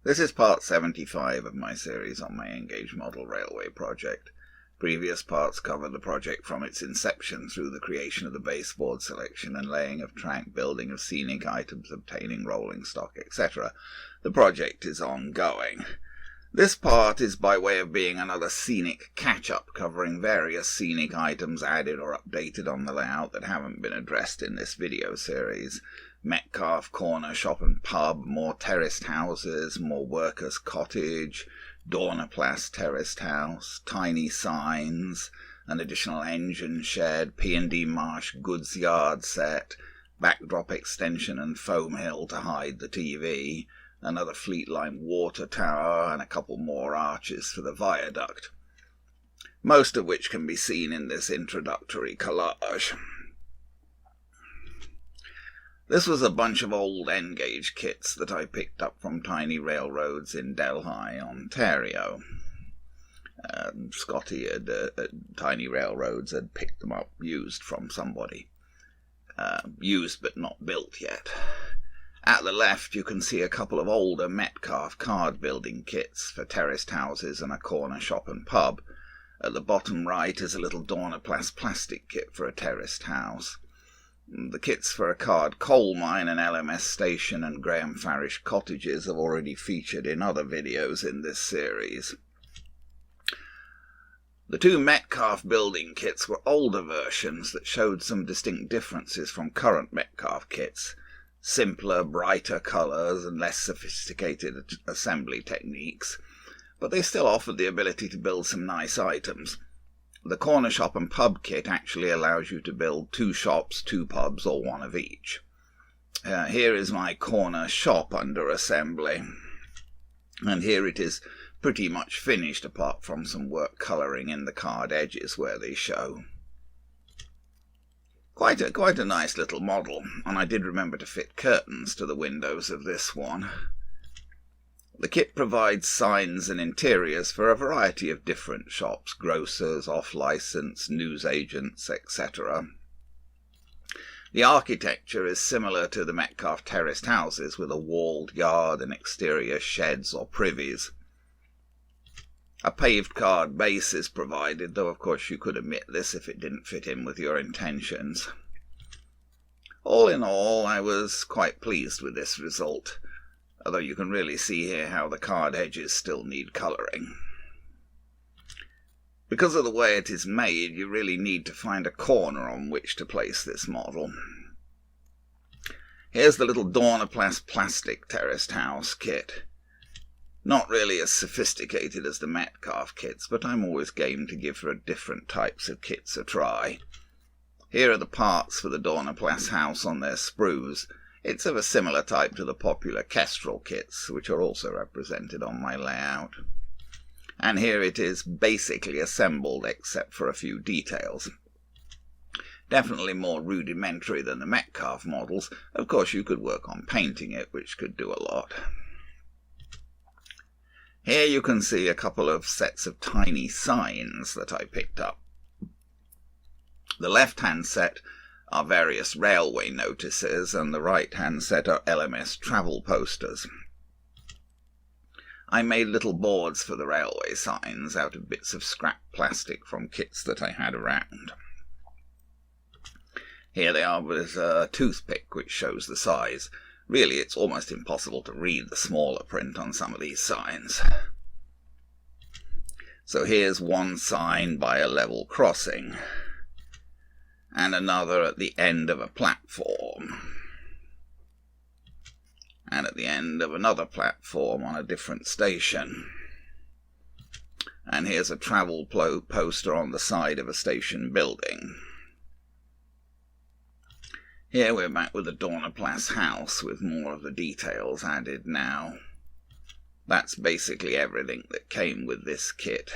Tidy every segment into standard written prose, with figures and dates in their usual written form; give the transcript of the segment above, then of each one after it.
This is part 75 of my series on my Engage Model Railway project. Previous parts cover the project from its inception through the creation of the baseboard selection and laying of track, building of scenic items, obtaining rolling stock, etc. The project is ongoing. This part is by way of being another scenic catch-up, covering various scenic items added or updated on the layout that haven't been addressed in this video series. Metcalfe corner shop and pub, more terraced houses, more workers' cottage, Dornaplas terraced house, tiny signs, an additional engine shed, P&D Marsh goods yard set, backdrop extension and foam hill to hide the TV, another Fleetline water tower, and a couple more arches for the Viaduct, most of which can be seen in this introductory collage. This was a bunch of old N-gauge kits that I picked up from tiny railroads in Delhi, Ontario. Scotty at Tiny Railroads had picked them up, used from somebody. Used but not built yet. At the left you can see a couple of older Metcalfe card building kits for terraced houses and a corner shop and pub. At the bottom right is a little Dornaplas plastic kit for a terraced house. The kits for a card coal mine, an LMS station and Graham Farish cottages have already featured in other videos in this series. The two Metcalfe building kits were older versions that showed some distinct differences from current Metcalfe kits. Simpler, brighter colours and less sophisticated assembly techniques, but they still offered the ability to build some nice items. The corner shop and pub kit actually allows you to build 2 shops, 2 pubs, or 1 of each. Here is my corner shop under assembly, and here it is pretty much finished apart from some work colouring in the card edges where they show. Quite a nice little model, and I did remember to fit curtains to the windows of this one. The kit provides signs and interiors for a variety of different shops, grocers, off-license, newsagents, etc. The architecture is similar to the Metcalfe terraced houses, with a walled yard and exterior sheds or privies. A paved card base is provided, though of course you could omit this if it didn't fit in with your intentions. All in all, I was quite pleased with this result, although you can really see here how the card edges still need colouring. Because of the way it is made, you really need to find a corner on which to place this model. Here's the little Dornaplas plastic terraced house kit. Not really as sophisticated as the Metcalfe kits, but I'm always game to give different types of kits a try. Here are the parts for the Dornaplas house on their sprues. It's of a similar type to the popular Kestrel kits, which are also represented on my layout. And here it is basically assembled except for a few details. Definitely more rudimentary than the Metcalfe models. Of course you could work on painting it, which could do a lot. Here you can see a couple of sets of tiny signs that I picked up. The left-hand set are various railway notices, and the right-hand set are LMS travel posters. I made little boards for the railway signs out of bits of scrap plastic from kits that I had around. Here they are with a toothpick which shows the size. Really, it's almost impossible to read the smaller print on some of these signs. So here's one sign by a level crossing, and another at the end of a platform, and at the end of another platform on a different station. And here's a travel poster on the side of a station building. Here we're back with the Dornaplas house with more of the details added now. That's basically everything that came with this kit.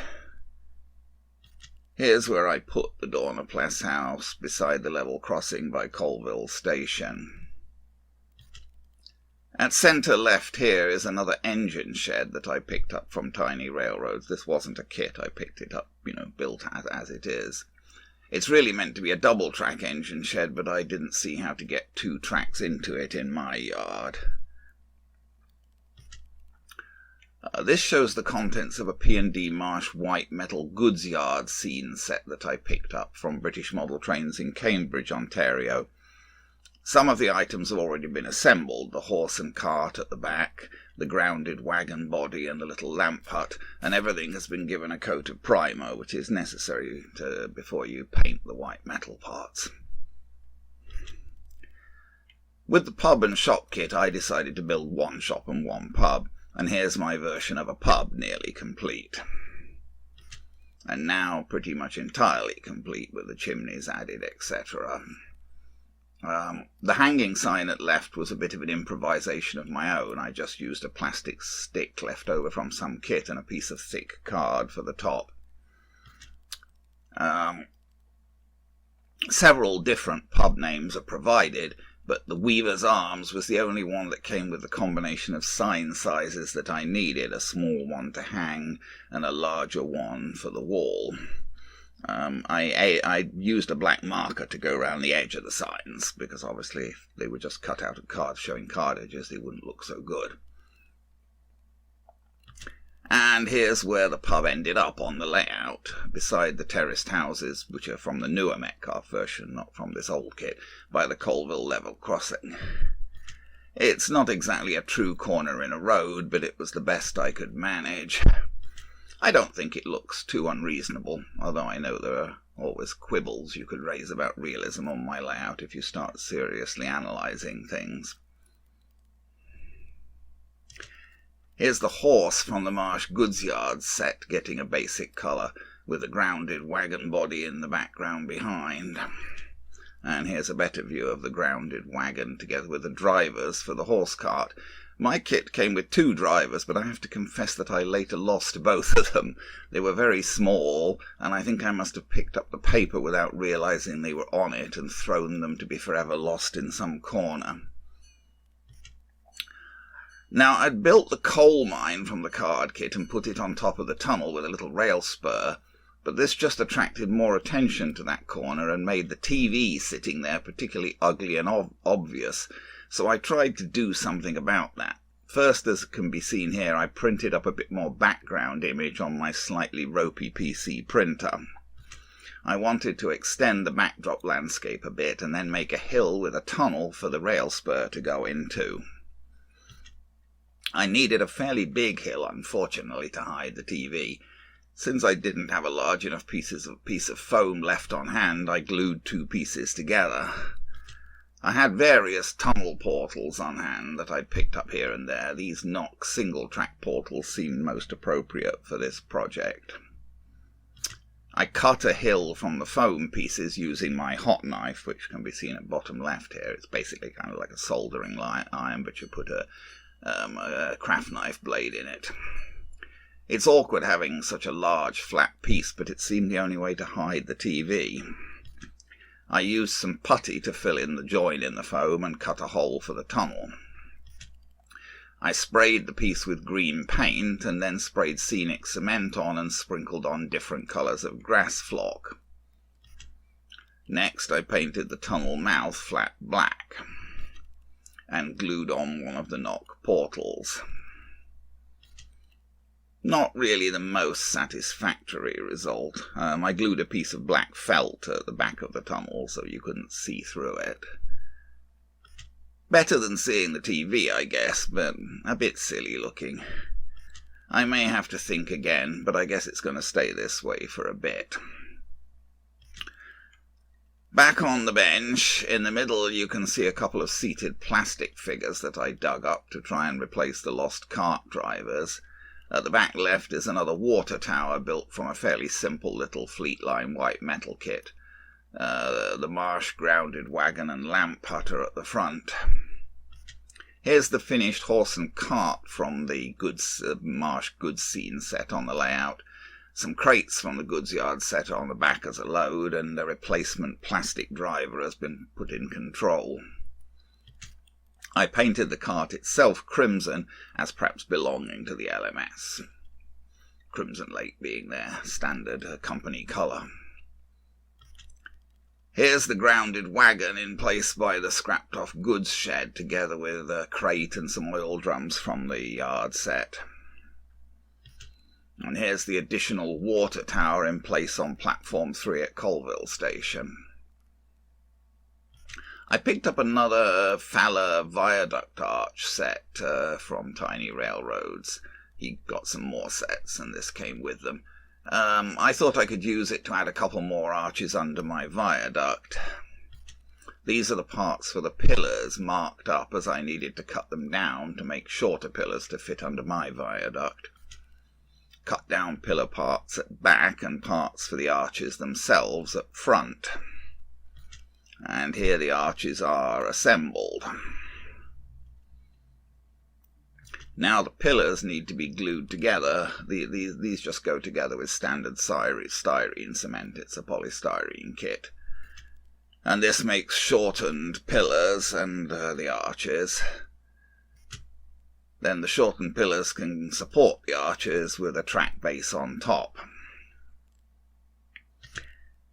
Here's where I put the Dornaplas house, beside the level crossing by Colville Station. At centre left here is another engine shed that I picked up from Tiny Railroads. This wasn't a kit, I picked it up, built as it is. It's really meant to be a double-track engine shed, but I didn't see how to get 2 tracks into it in my yard. This shows the contents of a P&D Marsh white metal goods yard scene set that I picked up from British Model Trains in Cambridge, Ontario. Some of the items have already been assembled, the horse and cart at the back, the grounded wagon body and the little lamp hut, and everything has been given a coat of primer, which is necessary before you paint the white metal parts. With the pub and shop kit, I decided to build one shop and one pub, and here's my version of a pub nearly complete. And now pretty much entirely complete with the chimneys added, etc. The hanging sign at left was a bit of an improvisation of my own. I just used a plastic stick left over from some kit and a piece of thick card for the top. Several different pub names are provided, but the Weaver's Arms was the only one that came with the combination of sign sizes that I needed, a small one to hang and a larger one for the wall. I used a black marker to go around the edge of the signs, because obviously if they were just cut out of cards showing cottages, they wouldn't look so good. And here's where the pub ended up on the layout, beside the terraced houses, which are from the newer Metcalfe version, not from this old kit, by the Colville level crossing. It's not exactly a true corner in a road, but it was the best I could manage. I don't think it looks too unreasonable, although I know there are always quibbles you could raise about realism on my layout if you start seriously analysing things. Here's the horse from the Marsh goods yard set getting a basic colour, with a grounded wagon body in the background behind. And here's a better view of the grounded wagon together with the drivers for the horse cart. My kit came with 2 drivers, but I have to confess that I later lost both of them. They were very small, and I think I must have picked up the paper without realising they were on it and thrown them to be forever lost in some corner. Now, I'd built the coal mine from the card kit and put it on top of the tunnel with a little rail spur, but this just attracted more attention to that corner and made the TV sitting there particularly ugly and obvious, so I tried to do something about that. First, as can be seen here, I printed up a bit more background image on my slightly ropey PC printer. I wanted to extend the backdrop landscape a bit and then make a hill with a tunnel for the rail spur to go into. I needed a fairly big hill, unfortunately, to hide the TV. Since I didn't have a large enough piece of foam left on hand, I glued 2 pieces together. I had various tunnel portals on hand that I'd picked up here and there. These Knox single-track portals seemed most appropriate for this project. I cut a hill from the foam pieces using my hot knife, which can be seen at bottom left here. It's basically kind of like a soldering iron, but you put a craft knife blade in it. It's awkward having such a large flat piece, but it seemed the only way to hide the TV. I used some putty to fill in the join in the foam and cut a hole for the tunnel. I sprayed the piece with green paint and then sprayed Scenic cement on and sprinkled on different colours of grass flock. Next I painted the tunnel mouth flat black and glued on one of the Knox portals. Not really the most satisfactory result. I glued a piece of black felt at the back of the tunnel so you couldn't see through it. Better than seeing the TV, I guess, but a bit silly looking. I may have to think again, but I guess it's going to stay this way for a bit. Back on the bench, in the middle you can see a couple of seated plastic figures that I dug up to try and replace the lost cart drivers. At the back left is another water tower built from a fairly simple little Fleetline white metal kit. The Marsh grounded wagon and lamp hut are at the front. Here's the finished horse and cart from the Marsh goods scene set on the layout. Some crates from the goods yard set on the back as a load, and a replacement plastic driver has been put in control. I painted the cart itself crimson, as perhaps belonging to the LMS. Crimson Lake being their standard company colour. Here's the grounded wagon in place by the scrapped-off goods shed, together with a crate and some oil drums from the yard set. And here's the additional water tower in place on platform 3 at Colville Station. I picked up another Fowler Viaduct arch set from Tiny Railroads. He got some more sets and this came with them. I thought I could use it to add a couple more arches under my viaduct. These are the parts for the pillars marked up as I needed to cut them down to make shorter pillars to fit under my viaduct. Cut down pillar parts at back and parts for the arches themselves at front. And here the arches are assembled. Now the pillars need to be glued together. These just go together with standard styrene cement. It's a polystyrene kit. And this makes shortened pillars and the arches. Then the shortened pillars can support the arches with a track base on top.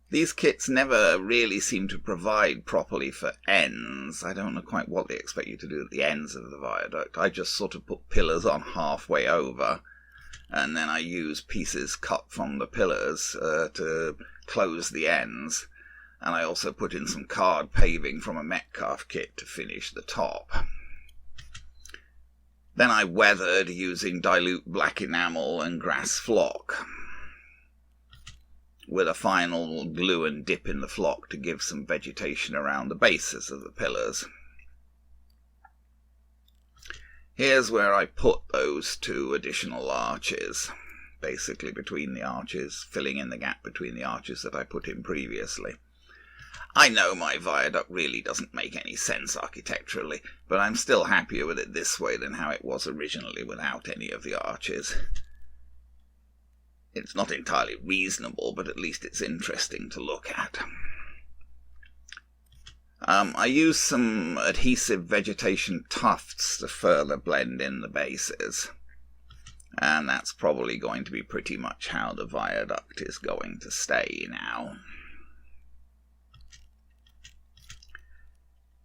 These kits never really seem to provide properly for ends. I don't know quite what they expect you to do at the ends of the viaduct. I just sort of put pillars on halfway over, and then I use pieces cut from the pillars to close the ends. And I also put in some card paving from a Metcalfe kit to finish the top. Then I weathered using dilute black enamel and grass flock, with a final glue and dip in the flock to give some vegetation around the bases of the pillars. Here's where I put those two additional arches, basically between the arches, filling in the gap between the arches that I put in previously. I know my viaduct really doesn't make any sense architecturally, but I'm still happier with it this way than how it was originally without any of the arches. It's not entirely reasonable, but at least it's interesting to look at. I used some adhesive vegetation tufts to further blend in the bases. And that's probably going to be pretty much how the viaduct is going to stay now.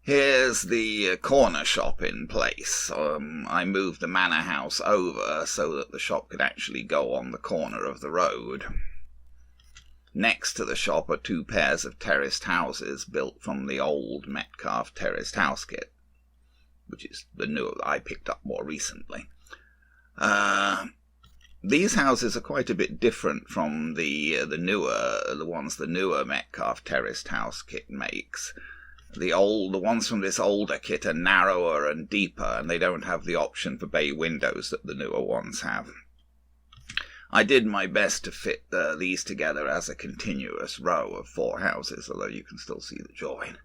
Here's the corner shop in place. I moved the manor house over so that the shop could actually go on the corner of the road. Next to the shop are two pairs of terraced houses built from the old Metcalfe terraced house kit, which is the newer I picked up more recently. These houses are quite a bit different from the newer Metcalfe terraced house kit makes. The ones from this older kit are narrower and deeper, and they don't have the option for bay windows that the newer ones have. I did my best to fit these together as a continuous row of 4 houses, although you can still see the join.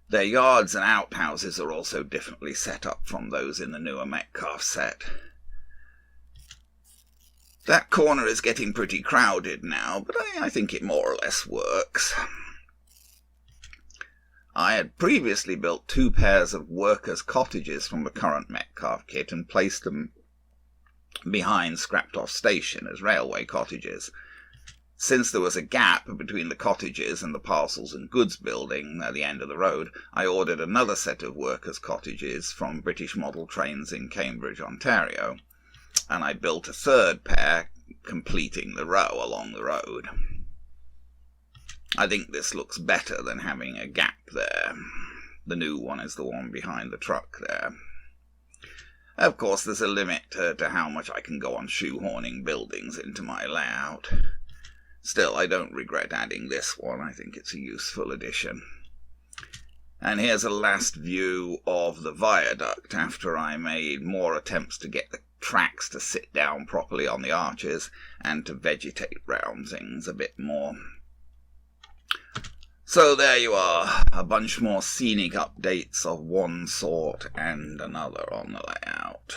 Their yards and outhouses are also differently set up from those in the newer Metcalfe set. That corner is getting pretty crowded now, but I think it more or less works. I had previously built 2 pairs of workers' cottages from the current Metcalfe kit and placed them behind Scrapped-Off Station as railway cottages. Since there was a gap between the cottages and the parcels and goods building at the end of the road, I ordered another set of workers' cottages from British Model Trains in Cambridge, Ontario, and I built a 3rd pair, completing the row along the road. I think this looks better than having a gap there. The new one is the one behind the truck there. Of course, there's a limit to how much I can go on shoehorning buildings into my layout. Still, I don't regret adding this one. I think it's a useful addition. And here's a last view of the viaduct after I made more attempts to get the tracks to sit down properly on the arches and to vegetate round things a bit more. So there you are, a bunch more scenic updates of one sort and another on the layout.